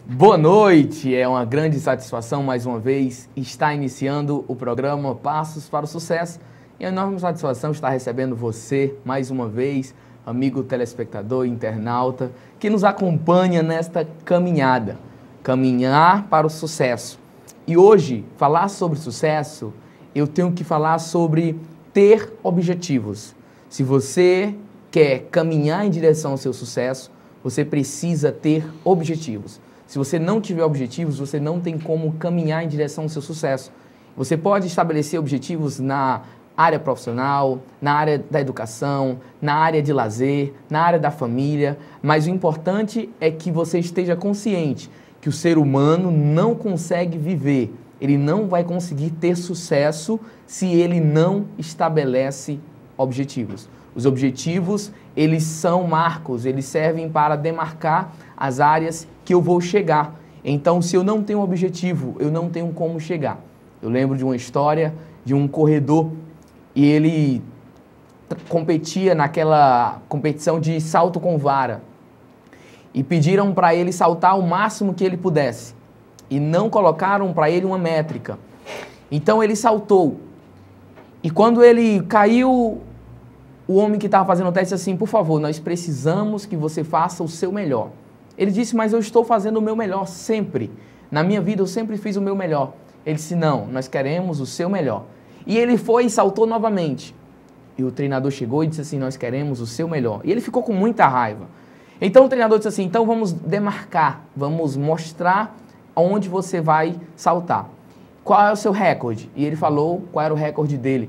Boa noite, é uma grande satisfação mais uma vez estar iniciando o programa Passos para o Sucesso. E é uma enorme satisfação estar recebendo você mais uma vez, amigo telespectador, internauta, que nos acompanha nesta caminhada, caminhar para o sucesso. E hoje, falar sobre sucesso, eu tenho que falar sobre ter objetivos. Se você quer caminhar em direção ao seu sucesso, você precisa ter objetivos. Se você não tiver objetivos, você não tem como caminhar em direção ao seu sucesso. Você pode estabelecer objetivos na área profissional, na área da educação, na área de lazer, na área da família, mas o importante é que você esteja consciente que o ser humano não consegue viver, ele não vai conseguir ter sucesso se ele não estabelece objetivos. Os objetivos, eles são marcos, eles servem para demarcar as áreas que eu vou chegar. Então, se eu não tenho objetivo, eu não tenho como chegar. Eu lembro de uma história de um corredor e ele competia naquela competição de salto com vara. E pediram para ele saltar o máximo que ele pudesse. E não colocaram para ele uma métrica. Então, ele saltou. E quando ele caiu, o homem que estava fazendo o teste disse assim: por favor, nós precisamos que você faça o seu melhor. Ele disse: mas eu estou fazendo o meu melhor sempre. Na minha vida eu sempre fiz o meu melhor. Ele disse: não, nós queremos o seu melhor. E ele foi e saltou novamente. E o treinador chegou e disse assim: nós queremos o seu melhor. E ele ficou com muita raiva. Então o treinador disse assim: então vamos demarcar, vamos mostrar onde você vai saltar. Qual é o seu recorde? E ele falou qual era o recorde dele.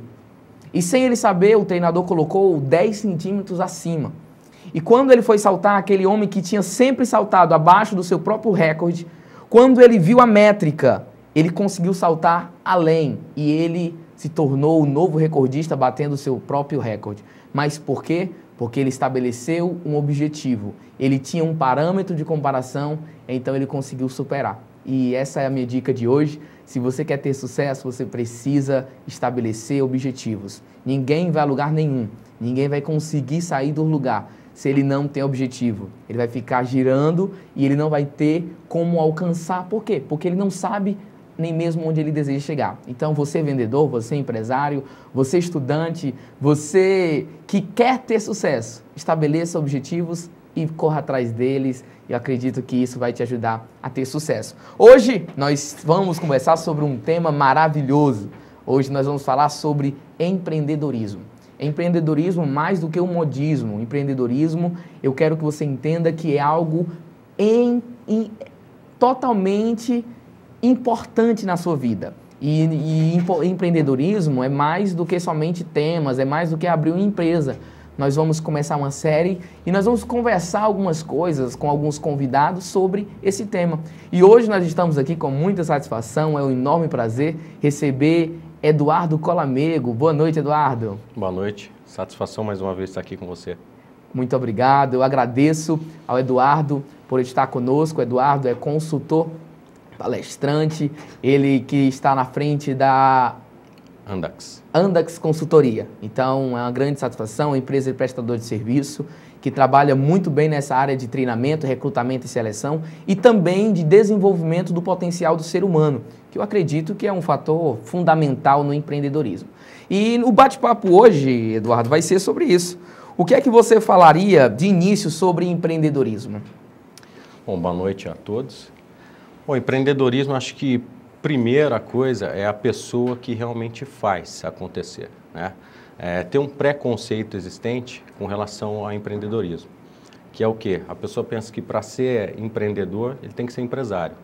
E sem ele saber, o treinador colocou 10 centímetros acima. E quando ele foi saltar, aquele homem que tinha sempre saltado abaixo do seu próprio recorde, quando ele viu a métrica, ele conseguiu saltar além. E ele se tornou o novo recordista, batendo o seu próprio recorde. Mas por quê? Porque ele estabeleceu um objetivo. Ele tinha um parâmetro de comparação, então ele conseguiu superar. E essa é a minha dica de hoje. Se você quer ter sucesso, você precisa estabelecer objetivos. Ninguém vai a lugar nenhum. Ninguém vai conseguir sair do lugar se ele não tem objetivo. Ele vai ficar girando e ele não vai ter como alcançar. Por quê? Porque ele não sabe nem mesmo onde ele deseja chegar. Então, você vendedor, você empresário, você estudante, você que quer ter sucesso, estabeleça objetivos e corra atrás deles. Eu acredito que isso vai te ajudar a ter sucesso. Hoje nós vamos conversar sobre um tema maravilhoso. Hoje nós vamos falar sobre empreendedorismo. Empreendedorismo mais do que um modismo. Empreendedorismo, eu quero que você entenda que é algo totalmente importante na sua vida. E empreendedorismo é mais do que somente temas, é mais do que abrir uma empresa. Nós vamos começar uma série e nós vamos conversar algumas coisas com alguns convidados sobre esse tema. E hoje nós estamos aqui com muita satisfação, é um enorme prazer receber Eduardo Colamego. Boa noite, Eduardo. Boa noite, satisfação mais uma vez estar aqui com você. Muito obrigado, eu agradeço ao Eduardo por estar conosco. O Eduardo é consultor, palestrante, ele que está na frente da Andax Consultoria. Então, é uma grande satisfação, uma empresa de prestador de serviço que trabalha muito bem nessa área de treinamento, recrutamento e seleção e também de desenvolvimento do potencial do ser humano, que eu acredito que é um fator fundamental no empreendedorismo. E o bate-papo hoje, Eduardo, vai ser sobre isso. O que é que você falaria de início sobre empreendedorismo? Bom, boa noite a todos. Bom, empreendedorismo, acho que primeira coisa é a pessoa que realmente faz acontecer, né? Tem um preconceito existente com relação ao empreendedorismo, que é o quê? A pessoa pensa que para ser empreendedor, ele tem que ser empresário.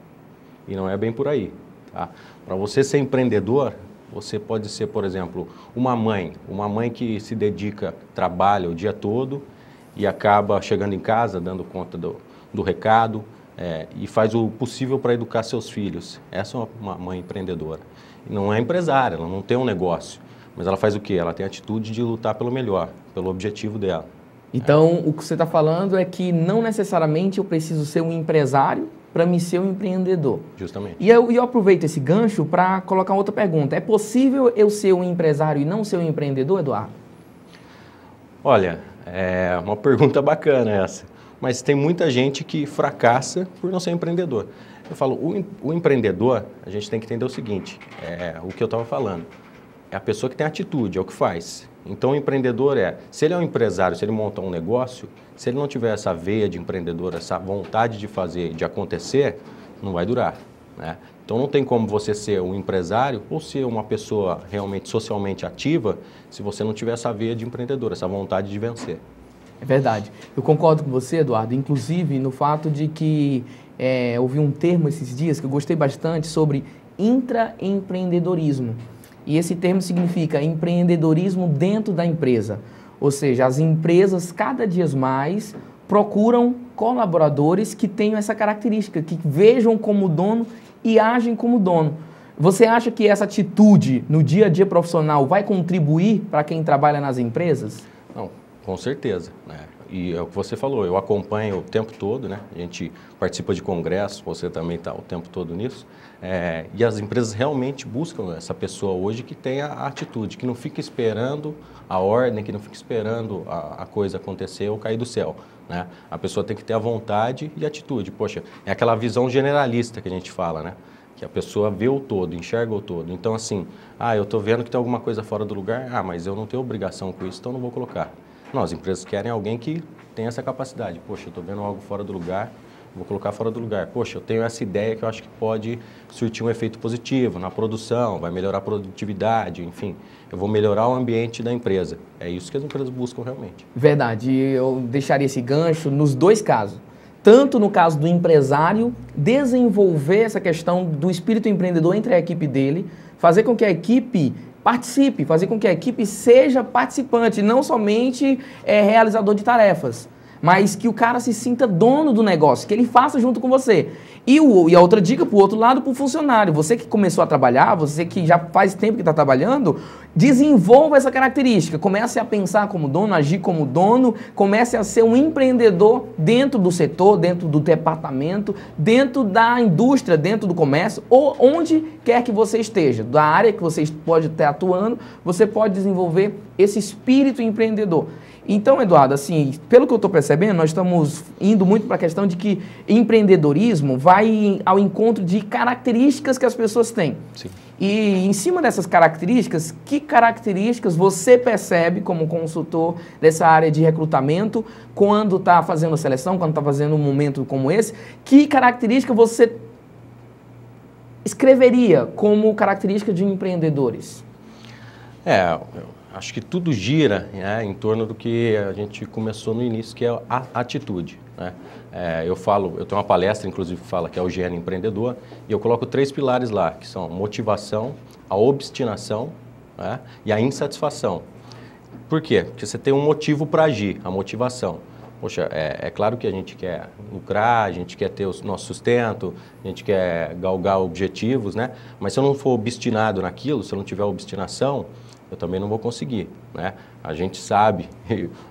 E não é bem por aí, tá? Para você ser empreendedor, você pode ser, por exemplo, uma mãe que se dedica, trabalha o dia todo e acaba chegando em casa, dando conta do recado, e faz o possível para educar seus filhos. Essa é uma mãe empreendedora. Não é empresária, ela não tem um negócio, mas ela faz o quê? Ela tem a atitude de lutar pelo melhor, pelo objetivo dela. Então, o que você está falando é que não necessariamente eu preciso ser um empresário para me ser um empreendedor. Justamente. E eu aproveito esse gancho para colocar outra pergunta. É possível eu ser um empresário e não ser um empreendedor, Eduardo? Olha, é uma pergunta bacana essa. mas tem muita gente que fracassa por não ser empreendedor. Eu falo, o empreendedor, a gente tem que entender o seguinte, o que eu estava falando, é a pessoa que tem atitude, é o que faz. Então o empreendedor se ele é um empresário, se ele montar um negócio, se ele não tiver essa veia de empreendedor, essa vontade de fazer, de acontecer, não vai durar, né? Então não tem como você ser um empresário ou ser uma pessoa realmente socialmente ativa se você não tiver essa veia de empreendedor, essa vontade de vencer. É verdade. Eu concordo com você, Eduardo, inclusive no fato de que ouvi um termo esses dias que eu gostei bastante sobre intraempreendedorismo. E esse termo significa empreendedorismo dentro da empresa. Ou seja, as empresas cada dia mais procuram colaboradores que tenham essa característica, que vejam como dono e agem como dono. Você acha que essa atitude no dia a dia profissional vai contribuir para quem trabalha nas empresas? Não, com certeza, né? E é o que você falou, eu acompanho o tempo todo, né? A gente participa de congressos, você também está o tempo todo nisso. E as empresas realmente buscam essa pessoa hoje que tenha a atitude, que não fica esperando a ordem, que não fica esperando a coisa acontecer ou cair do céu, né? A pessoa tem que ter a vontade e a atitude. Poxa, é aquela visão generalista que a gente fala, né? Que a pessoa vê o todo, enxerga o todo. Então, assim, eu estou vendo que tem alguma coisa fora do lugar, mas eu não tenho obrigação com isso, então não vou colocar. Não, as empresas querem alguém que tem essa capacidade. Poxa, eu estou vendo algo fora do lugar, vou colocar fora do lugar. Poxa, eu tenho essa ideia que eu acho que pode surtir um efeito positivo na produção, vai melhorar a produtividade, enfim, eu vou melhorar o ambiente da empresa. É isso que as empresas buscam realmente. Verdade, eu deixaria esse gancho nos dois casos. Tanto no caso do empresário, desenvolver essa questão do espírito empreendedor entre a equipe dele, fazer com que a equipe participe, fazer com que a equipe seja participante, não somente realizador de tarefas, mas que o cara se sinta dono do negócio, que ele faça junto com você. E a outra dica, para o outro lado, para o funcionário. Você que começou a trabalhar, você que já faz tempo que está trabalhando, desenvolva essa característica. Comece a pensar como dono, agir como dono, comece a ser um empreendedor dentro do setor, dentro do departamento, dentro da indústria, dentro do comércio, ou onde quer que você esteja. Da área que você pode estar atuando, você pode desenvolver esse espírito empreendedor. Então, Eduardo, assim, pelo que eu estou percebendo, nós estamos indo muito para a questão de que empreendedorismo vai ao encontro de características que as pessoas têm. Sim. E em cima dessas características, que características você percebe como consultor dessa área de recrutamento quando está fazendo a seleção, quando está fazendo um momento como esse? Que característica você escreveria como característica de empreendedores? Acho que tudo gira, né, em torno do que a gente começou no início, que é a atitude, né? Eu tenho uma palestra, inclusive, que fala que é o gênio empreendedor, e eu coloco 3 pilares lá, que são a motivação, a obstinação, né, e a insatisfação. Por quê? Porque você tem um motivo para agir, a motivação. Poxa, é claro que a gente quer lucrar, a gente quer ter o nosso sustento, a gente quer galgar objetivos, né? Mas se eu não for obstinado naquilo, se eu não tiver obstinação, eu também não vou conseguir, né? A gente sabe,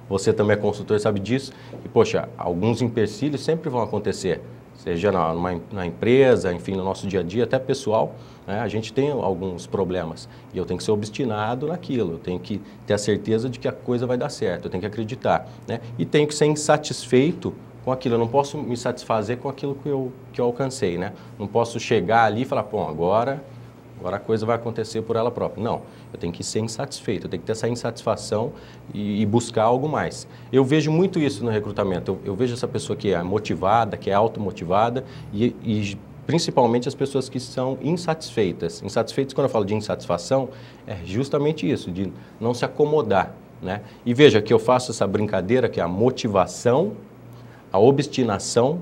você também é consultor, sabe disso, e, poxa, alguns empecilhos sempre vão acontecer, seja na empresa, enfim, no nosso dia a dia, até pessoal, né? A gente tem alguns problemas e eu tenho que ser obstinado naquilo, eu tenho que ter a certeza de que a coisa vai dar certo, eu tenho que acreditar, né? E tenho que ser insatisfeito com aquilo, eu não posso me satisfazer com aquilo que eu alcancei, né? Não posso chegar ali e falar, bom, agora a coisa vai acontecer por ela própria. Não, eu tenho que ser insatisfeito, eu tenho que ter essa insatisfação e buscar algo mais. Eu vejo muito isso no recrutamento, eu vejo essa pessoa que é motivada, que é automotivada e principalmente as pessoas que são insatisfeitas. Insatisfeitas, quando eu falo de insatisfação, é justamente isso, de não se acomodar, né? E veja que eu faço essa brincadeira que é a motivação, a obstinação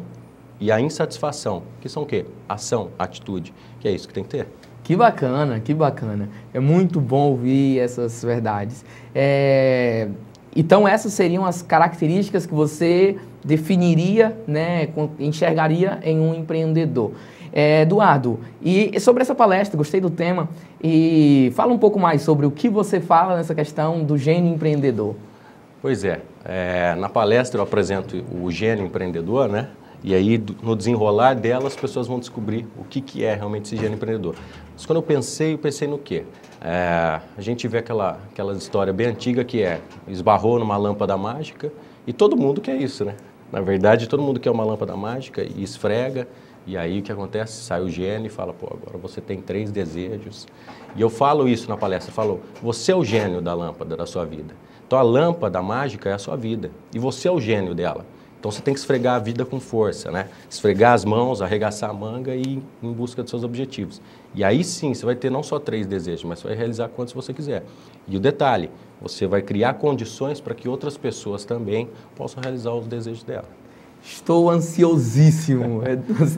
e a insatisfação, que são o quê? Ação, atitude, que é isso que tem que ter. Que bacana, que bacana. É muito bom ouvir essas verdades. Então, essas seriam as características que você definiria, né, enxergaria em um empreendedor. Eduardo, e sobre essa palestra, gostei do tema, e fala um pouco mais sobre o que você fala nessa questão do gênio empreendedor. Pois na palestra eu apresento o gênio empreendedor, né? E aí, no desenrolar dela, as pessoas vão descobrir o que é realmente esse gênio empreendedor. Mas quando eu pensei no quê? A gente vê aquela história bem antiga que esbarrou numa lâmpada mágica e todo mundo quer isso, né? Na verdade, todo mundo quer uma lâmpada mágica e esfrega, e aí o que acontece? Sai o gênio e fala, pô, agora você tem 3 desejos. E eu falo isso na palestra, eu falo, você é o gênio da lâmpada da sua vida. Então a lâmpada mágica é a sua vida, e você é o gênio dela. Então você tem que esfregar a vida com força, né? Esfregar as mãos, arregaçar a manga e ir em busca dos seus objetivos. E aí sim, você vai ter não só 3 desejos, mas você vai realizar quantos você quiser. E o detalhe, você vai criar condições para que outras pessoas também possam realizar os desejos dela. Estou ansiosíssimo,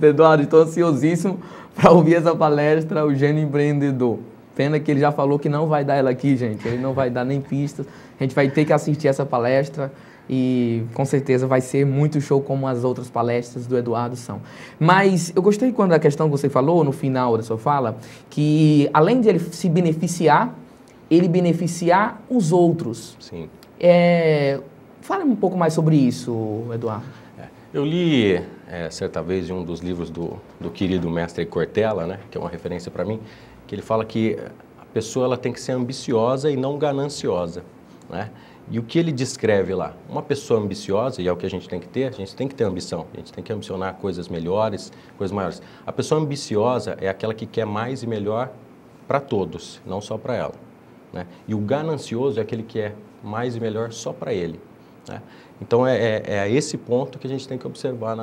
Eduardo, estou ansiosíssimo para ouvir essa palestra, o Gênio Empreendedor. Pena que ele já falou que não vai dar ela aqui, gente, ele não vai dar nem pistas. A gente vai ter que assistir essa palestra e com certeza vai ser muito show como as outras palestras do Eduardo são. Mas eu gostei quando a questão que você falou no final da sua fala, que além de ele se beneficiar, ele beneficiar os outros. Sim. Fala um pouco mais sobre isso, Eduardo. Eu li certa vez em um dos livros do querido mestre Cortella, né, que é uma referência para mim, que ele fala que a pessoa ela tem que ser ambiciosa e não gananciosa, né? E o que ele descreve lá? Uma pessoa ambiciosa, e é o que a gente tem que ter ambição, a gente tem que ambicionar coisas melhores, coisas maiores. A pessoa ambiciosa é aquela que quer mais e melhor para todos, não só para ela, né? E o ganancioso é aquele que quer mais e melhor só para ele, né? Então é a esse ponto que a gente tem que observar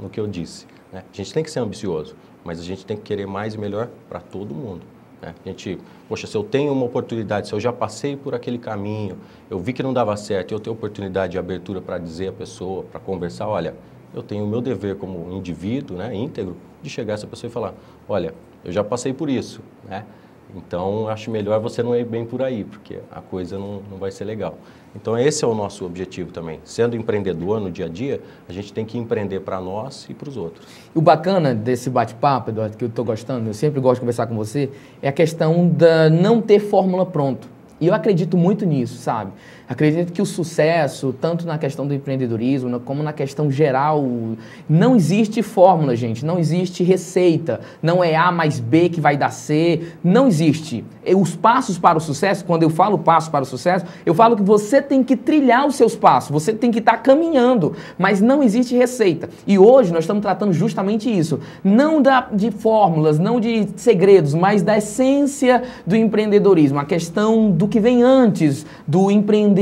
no que eu disse, né? A gente tem que ser ambicioso, mas a gente tem que querer mais e melhor para todo mundo, né? A gente, poxa, se eu tenho uma oportunidade, se eu já passei por aquele caminho, eu vi que não dava certo, eu tenho oportunidade de abertura para dizer à pessoa, para conversar, olha, eu tenho o meu dever como indivíduo, né, íntegro, de chegar a essa pessoa e falar, olha, eu já passei por isso, né? Então, acho melhor você não ir bem por aí, porque a coisa não vai ser legal. Então, esse é o nosso objetivo também. Sendo empreendedor no dia a dia, a gente tem que empreender para nós e para os outros. E o bacana desse bate-papo, Eduardo, que eu estou gostando, eu sempre gosto de conversar com você, é a questão da não ter fórmula pronta. E eu acredito muito nisso, sabe? Acredito que o sucesso, tanto na questão do empreendedorismo, como na questão geral, não existe fórmula, gente, não existe receita, não é A mais B que vai dar C, não existe. Os passos para o sucesso, quando eu falo passo para o sucesso, eu falo que você tem que trilhar os seus passos, você tem que estar caminhando, mas não existe receita. E hoje nós estamos tratando justamente isso, não de fórmulas, não de segredos, mas da essência do empreendedorismo, a questão do que vem antes do empreender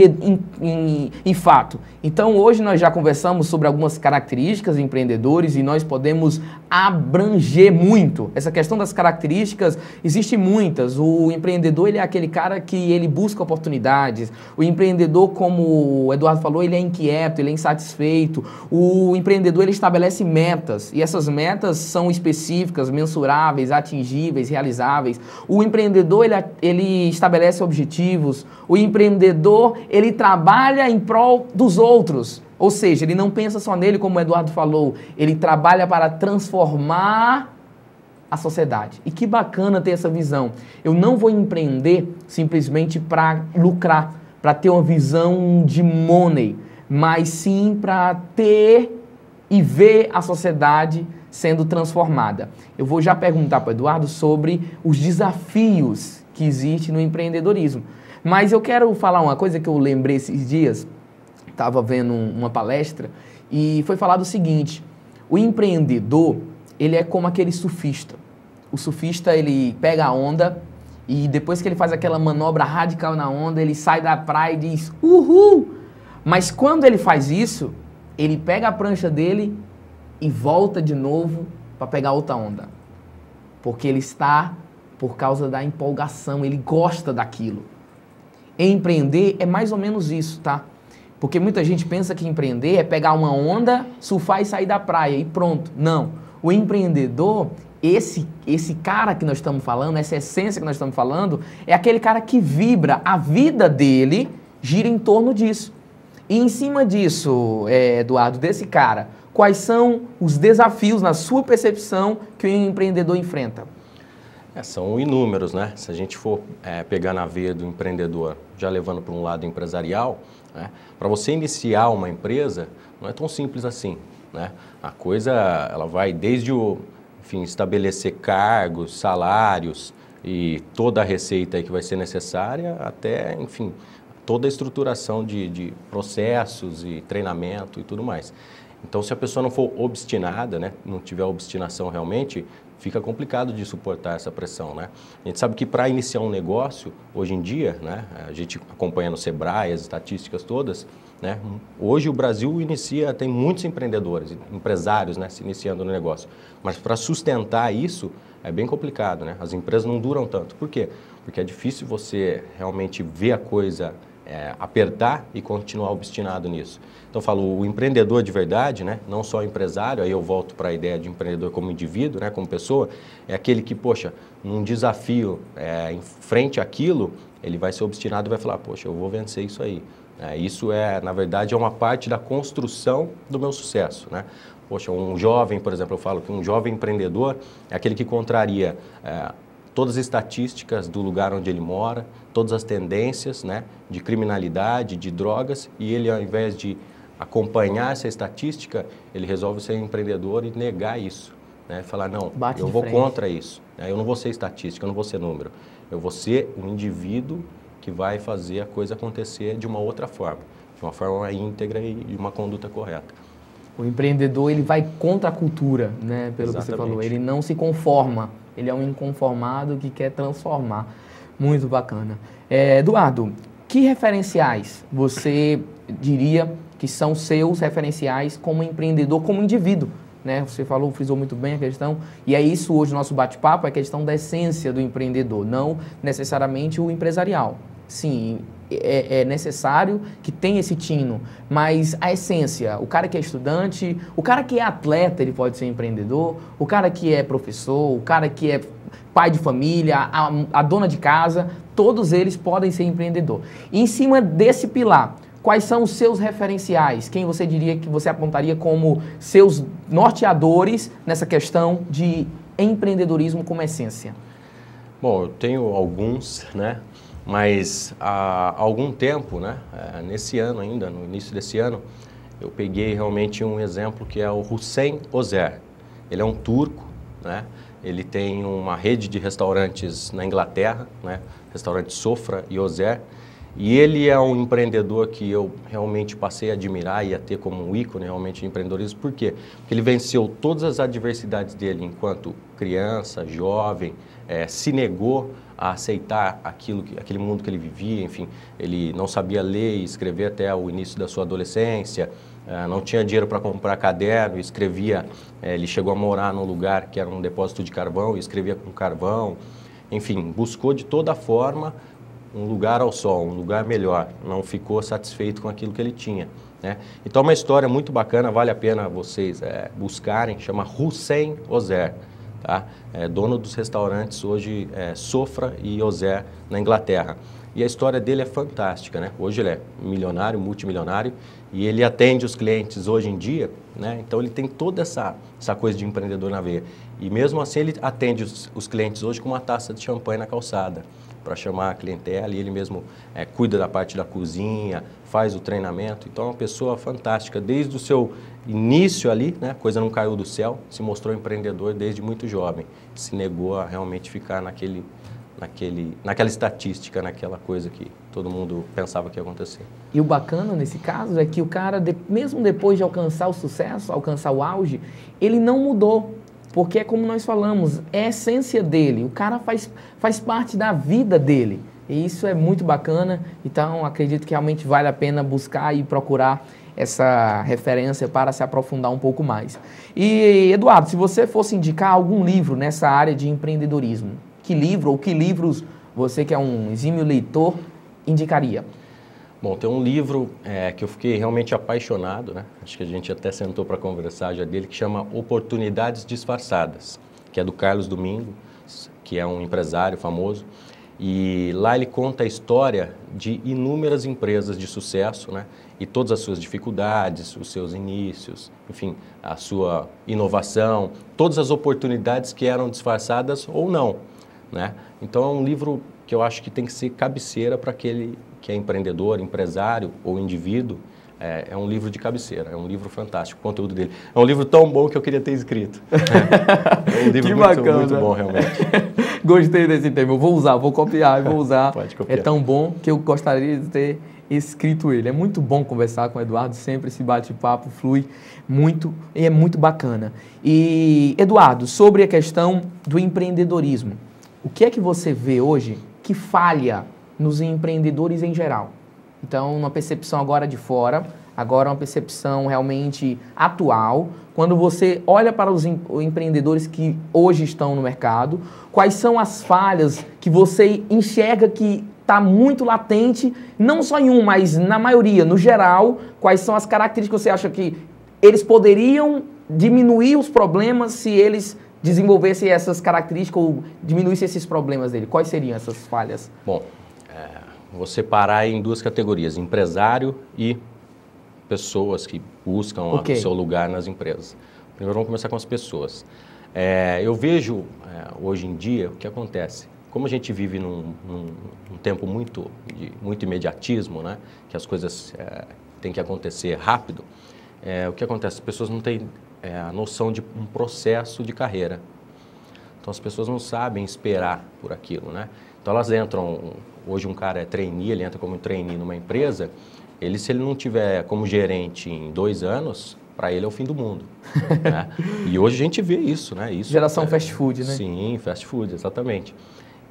em fato. Então hoje nós já conversamos sobre algumas características de empreendedores e nós podemos abranger muito. Essa questão das características, existe muitas. O empreendedor, ele é aquele cara que ele busca oportunidades. O empreendedor, como o Eduardo falou, ele é inquieto, ele é insatisfeito. O empreendedor, ele estabelece metas e essas metas são específicas, mensuráveis, atingíveis, realizáveis. O empreendedor, ele estabelece objetivos. O empreendedor, ele trabalha em prol dos outros. Ou seja, ele não pensa só nele, como o Eduardo falou, ele trabalha para transformar a sociedade. E que bacana ter essa visão. Eu não vou empreender simplesmente para lucrar, para ter uma visão de money, mas sim para ter e ver a sociedade sendo transformada. Eu vou já perguntar para o Eduardo sobre os desafios que existem no empreendedorismo. Mas eu quero falar uma coisa que eu lembrei esses dias. Estava vendo uma palestra e foi falado o seguinte: o empreendedor, ele é como aquele surfista. O surfista, ele pega a onda e depois que ele faz aquela manobra radical na onda, ele sai da praia e diz, uhul! Mas quando ele faz isso, ele pega a prancha dele e volta de novo para pegar outra onda. Porque ele está por causa da empolgação, ele gosta daquilo. Empreender é mais ou menos isso, tá? Porque muita gente pensa que empreender é pegar uma onda, surfar e sair da praia e pronto. Não. O empreendedor, esse cara que nós estamos falando, essa essência que nós estamos falando, é aquele cara que vibra, a vida dele gira em torno disso. E em cima disso, Eduardo, desse cara, quais são os desafios, na sua percepção, que o empreendedor enfrenta? São inúmeros, né? Se a gente for pegar na veia do empreendedor, já levando para um lado empresarial, né? Para você iniciar uma empresa, não é tão simples assim, né? A coisa, ela vai desde estabelecer cargos, salários e toda a receita aí que vai ser necessária, até, enfim, toda a estruturação de processos e treinamento e tudo mais. Então, se a pessoa não for obstinada, né, não tiver obstinação realmente, fica complicado de suportar essa pressão, né? A gente sabe que para iniciar um negócio, hoje em dia, né, a gente acompanha no Sebrae, as estatísticas todas, né, hoje o Brasil tem muitos empreendedores, empresários, né, se iniciando no negócio. Mas para sustentar isso, é bem complicado, né? As empresas não duram tanto. Por quê? Porque é difícil você realmente ver a coisa apertar e continuar obstinado nisso. Então, eu falo, o empreendedor de verdade, né, não só o empresário, aí eu volto para a ideia de empreendedor como indivíduo, né, como pessoa, é aquele que, poxa, num desafio, em frente àquilo, ele vai ser obstinado e vai falar, poxa, eu vou vencer isso aí. Isso na verdade, é uma parte da construção do meu sucesso, né? Poxa, um jovem, por exemplo, eu falo que um jovem empreendedor é aquele que contraria todas as estatísticas do lugar onde ele mora, todas as tendências, né, de criminalidade, de drogas, e ele, ao invés de acompanhar essa estatística, ele resolve ser empreendedor e negar isso, né? Falar, não, eu vou contra isso, né? Eu não vou ser estatística, eu não vou ser número, eu vou ser um indivíduo que vai fazer a coisa acontecer de uma outra forma, de uma forma íntegra e de uma conduta correta. O empreendedor, ele vai contra a cultura, né? Pelo que você falou, ele não se conforma, ele é um inconformado que quer transformar. Muito bacana. Eduardo, que referenciais você diria que são seus referenciais como empreendedor, como indivíduo? Né? Você falou, frisou muito bem a questão, e é isso hoje o nosso bate-papo, é a questão da essência do empreendedor, não necessariamente o empresarial. Sim, é necessário que tenha esse tino, mas a essência, o cara que é estudante, o cara que é atleta, ele pode ser empreendedor, o cara que é professor, o cara que é pai de família, a dona de casa, todos eles podem ser empreendedor. E em cima desse pilar, quais são os seus referenciais? Quem você diria que você apontaria como seus norteadores nessa questão de empreendedorismo como essência? Bom, eu tenho alguns, né? Mas há algum tempo, né? Nesse ano ainda, no início desse ano, eu peguei realmente um exemplo que é o Hüseyin Özer. Ele é um turco, né? Ele tem uma rede de restaurantes na Inglaterra, né? Restaurante Sofra e Özer. E ele é um empreendedor que eu realmente passei a admirar e a ter como um ícone realmente de empreendedorismo. Por quê? Porque ele venceu todas as adversidades dele enquanto criança, jovem, se negou a aceitar aquele mundo que ele vivia, enfim, ele não sabia ler e escrever até o início da sua adolescência, não tinha dinheiro para comprar caderno, escrevia, ele chegou a morar num lugar que era um depósito de carvão e escrevia com carvão, enfim, buscou de toda forma um lugar ao sol, um lugar melhor, não ficou satisfeito com aquilo que ele tinha, né? Então é uma história muito bacana, vale a pena vocês buscarem, chama Hüseyin Özer. Tá? Dono dos restaurantes hoje Sofra e Özer na Inglaterra. E a história dele é fantástica, né? Hoje ele é milionário, multimilionário, e ele atende os clientes hoje em dia, né? Então ele tem toda essa coisa de empreendedor na veia. E mesmo assim ele atende os clientes hoje com uma taça de champanhe na calçada, para chamar a clientela, e ele mesmo cuida da parte da cozinha, faz o treinamento. Então é uma pessoa fantástica, desde o seu início ali, né, a coisa não caiu do céu, se mostrou empreendedor desde muito jovem, se negou a realmente ficar naquela estatística, naquela coisa que todo mundo pensava que ia acontecer. E o bacana nesse caso é que o cara, mesmo depois de alcançar o sucesso, alcançar o auge, ele não mudou. Porque é como nós falamos, é a essência dele, o cara faz parte da vida dele. E isso é muito bacana, então acredito que realmente vale a pena buscar e procurar essa referência para se aprofundar um pouco mais. E, Eduardo, se você fosse indicar algum livro nessa área de empreendedorismo, que livro ou que livros você, que é um exímio leitor, indicaria? Bom, tem um livro que eu fiquei realmente apaixonado, né? Acho que a gente até sentou para conversar já dele, que chama Oportunidades Disfarçadas, que é do Carlos Domingo, que é um empresário famoso. E lá ele conta a história de inúmeras empresas de sucesso, né? E todas as suas dificuldades, os seus inícios, enfim, a sua inovação, todas as oportunidades que eram disfarçadas ou não, né? Então é um livro que eu acho que tem que ser cabeceira para aquele que é empreendedor, empresário ou indivíduo. É um livro de cabeceira, é um livro fantástico, o conteúdo dele. É um livro tão bom que eu queria ter escrito. É um livro muito bom, realmente. Gostei desse tema, eu vou usar, vou copiar e vou usar. Pode copiar. É tão bom que eu gostaria de ter escrito ele. É muito bom conversar com o Eduardo, sempre esse bate-papo flui muito e é muito bacana. E, Eduardo, sobre a questão do empreendedorismo, o que é que você vê hoje que falha nos empreendedores em geral? Então, uma percepção agora de fora, agora uma percepção realmente atual. Quando você olha para os empreendedores que hoje estão no mercado, quais são as falhas que você enxerga que está muito latente, não só em um, mas na maioria, no geral, quais são as características que você acha que eles poderiam diminuir os problemas se eles desenvolvessem essas características ou diminuíssem esses problemas dele? Quais seriam essas falhas? Bom, vou separar em duas categorias, empresário e pessoas que buscam o seu lugar nas empresas. Primeiro vamos começar com as pessoas. Eu vejo hoje em dia o que acontece. Como a gente vive num tempo muito imediatismo, né? Que as coisas têm que acontecer rápido, o que acontece? As pessoas não têm a noção de um processo de carreira. Então as pessoas não sabem esperar por aquilo, né? Então elas entram, hoje um cara é trainee, ele entra como trainee numa empresa, se ele não tiver como gerente em 2 anos, para ele é o fim do mundo. Né? E hoje a gente vê isso, né? Geração fast food, né? Sim, fast food, exatamente.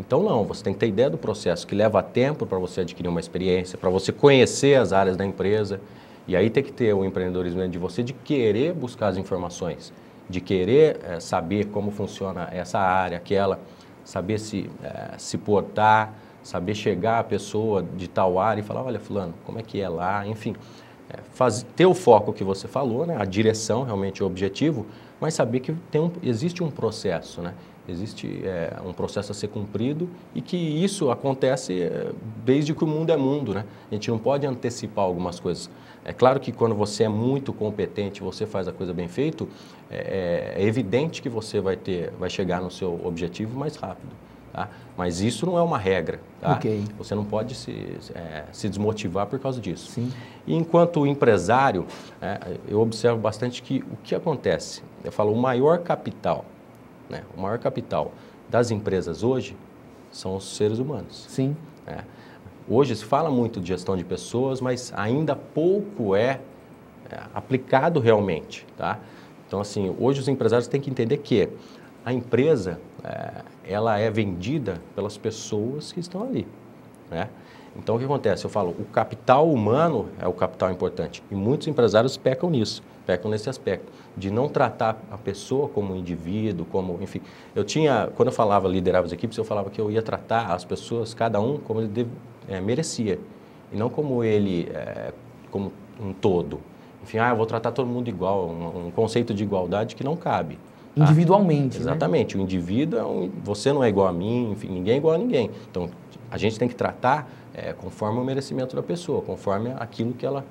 Então não, você tem que ter ideia do processo, que leva tempo para você adquirir uma experiência, para você conhecer as áreas da empresa. E aí tem que ter o empreendedorismo de você de querer buscar as informações, de querer saber como funciona essa área, aquela, saber se portar, saber chegar à pessoa de tal área e falar, olha fulano, como é que é lá, enfim. Ter o foco que você falou, né, a direção, realmente o objetivo, mas saber que existe um processo, né? Existe um processo a ser cumprido e que isso acontece desde que o mundo é mundo, né? A gente não pode antecipar algumas coisas. É claro que quando você é muito competente, você faz a coisa bem feita, é evidente que você vai chegar no seu objetivo mais rápido. Tá? Mas isso não é uma regra. Tá? Okay. Você não pode se desmotivar por causa disso. Sim. E enquanto empresário, eu observo bastante que o que acontece, eu falo, o maior capital das empresas hoje são os seres humanos. Sim. Hoje se fala muito de gestão de pessoas, mas ainda pouco aplicado realmente. Tá? Então, assim, hoje os empresários têm que entender que a empresa ela é vendida pelas pessoas que estão ali. Né? Então, o que acontece? Eu falo, o capital humano é o capital importante. E muitos empresários pecam nisso, pecam nesse aspecto, de não tratar a pessoa como um indivíduo, enfim. Quando eu liderava as equipes, eu falava que eu ia tratar as pessoas, cada um, como ele merecia. E não como como um todo. Enfim, eu vou tratar todo mundo igual, um conceito de igualdade que não cabe. Individualmente, Exatamente. Né? O indivíduo, você não é igual a mim, enfim, ninguém é igual a ninguém. Então, a gente tem que tratar conforme o merecimento da pessoa, conforme aquilo que ela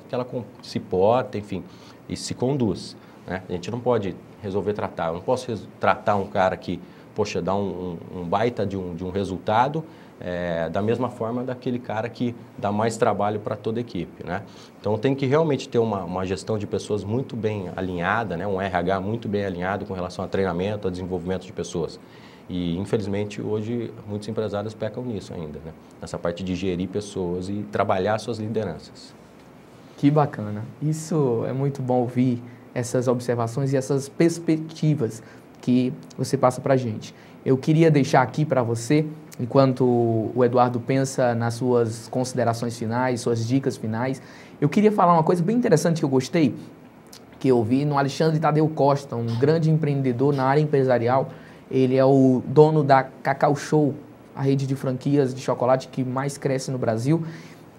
se porta, enfim, e se conduz. Né? A gente não pode resolver tratar. Eu não posso tratar um cara que, poxa, dá um baita de um resultado da mesma forma daquele cara que dá mais trabalho para toda a equipe. Né? Então, tem que realmente ter uma gestão de pessoas muito bem alinhada, né? Um RH muito bem alinhado com relação a treinamento, a desenvolvimento de pessoas. E, infelizmente, hoje, muitos empresários pecam nisso ainda, né? Nessa parte de gerir pessoas e trabalhar suas lideranças. Que bacana. Isso é muito bom ouvir essas observações e essas perspectivas que você passa para a gente. Eu queria deixar aqui para você, enquanto o Eduardo pensa nas suas considerações finais, suas dicas finais, eu queria falar uma coisa bem interessante que eu gostei, que eu vi no Alexandre Tadeu Costa, um grande empreendedor na área empresarial. Ele é o dono da Cacau Show, a rede de franquias de chocolate que mais cresce no Brasil.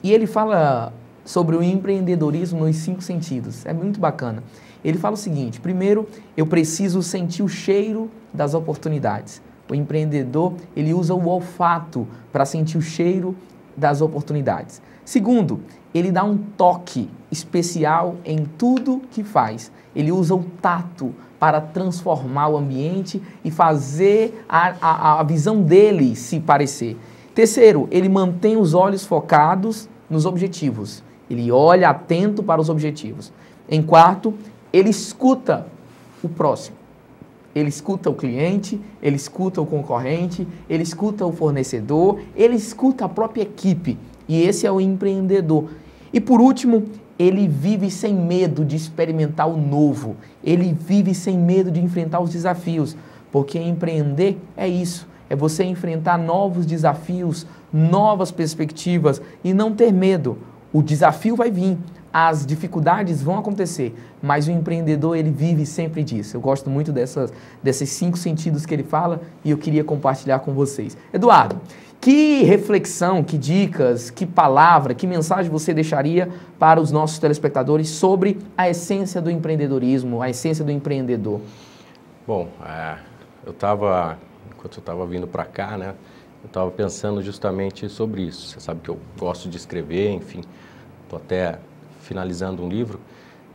E ele fala sobre o empreendedorismo nos 5 sentidos. É muito bacana. Ele fala o seguinte: primeiro, eu preciso sentir o cheiro das oportunidades. O empreendedor, ele usa o olfato para sentir o cheiro das oportunidades. Segundo, ele dá um toque especial em tudo que faz. Ele usa o tato para transformar o ambiente e fazer a visão dele se parecer. Terceiro, ele mantém os olhos focados nos objetivos. Ele olha atento para os objetivos. Em quarto, ele escuta o próximo. Ele escuta o cliente, ele escuta o concorrente, ele escuta o fornecedor, ele escuta a própria equipe. E esse é o empreendedor. E por último, ele vive sem medo de experimentar o novo. Ele vive sem medo de enfrentar os desafios, porque empreender é isso, é você enfrentar novos desafios, novas perspectivas e não ter medo. O desafio vai vir, as dificuldades vão acontecer, mas o empreendedor, ele vive sempre disso. Eu gosto muito desses 5 sentidos que ele fala e eu queria compartilhar com vocês. Eduardo, que reflexão, que dicas, que palavra, que mensagem você deixaria para os nossos telespectadores sobre a essência do empreendedorismo, a essência do empreendedor? Bom, enquanto eu estava vindo para cá, né, eu estava pensando justamente sobre isso. Você sabe que eu gosto de escrever, enfim, estou até finalizando um livro,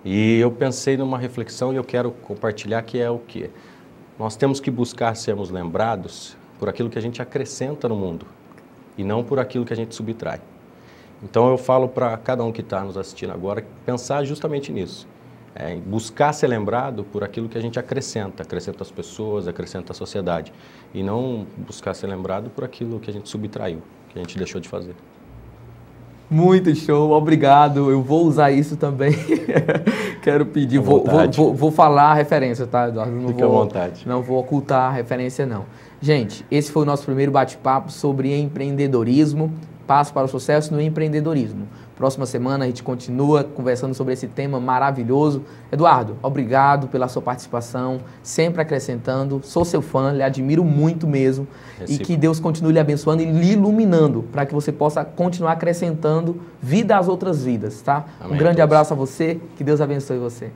e eu pensei numa reflexão e eu quero compartilhar, que é o quê? Nós temos que buscar sermos lembrados por aquilo que a gente acrescenta no mundo e não por aquilo que a gente subtrai. Então eu falo para cada um que está nos assistindo agora pensar justamente nisso. Buscar ser lembrado por aquilo que a gente acrescenta às pessoas, acrescenta à sociedade, e não buscar ser lembrado por aquilo que a gente subtraiu, que a gente deixou de fazer. Muito show, obrigado. Eu vou usar isso também. Quero pedir, vou falar a referência, tá, Eduardo? Fique à vontade. Não vou ocultar a referência, não. Gente, esse foi o nosso primeiro bate-papo sobre empreendedorismo, passo para o sucesso no empreendedorismo. Próxima semana a gente continua conversando sobre esse tema maravilhoso. Eduardo, obrigado pela sua participação, sempre acrescentando. Sou seu fã, lhe admiro muito mesmo. E que Deus continue lhe abençoando e lhe iluminando para que você possa continuar acrescentando vida às outras vidas, tá? Amém. Um grande abraço a você, que Deus abençoe você.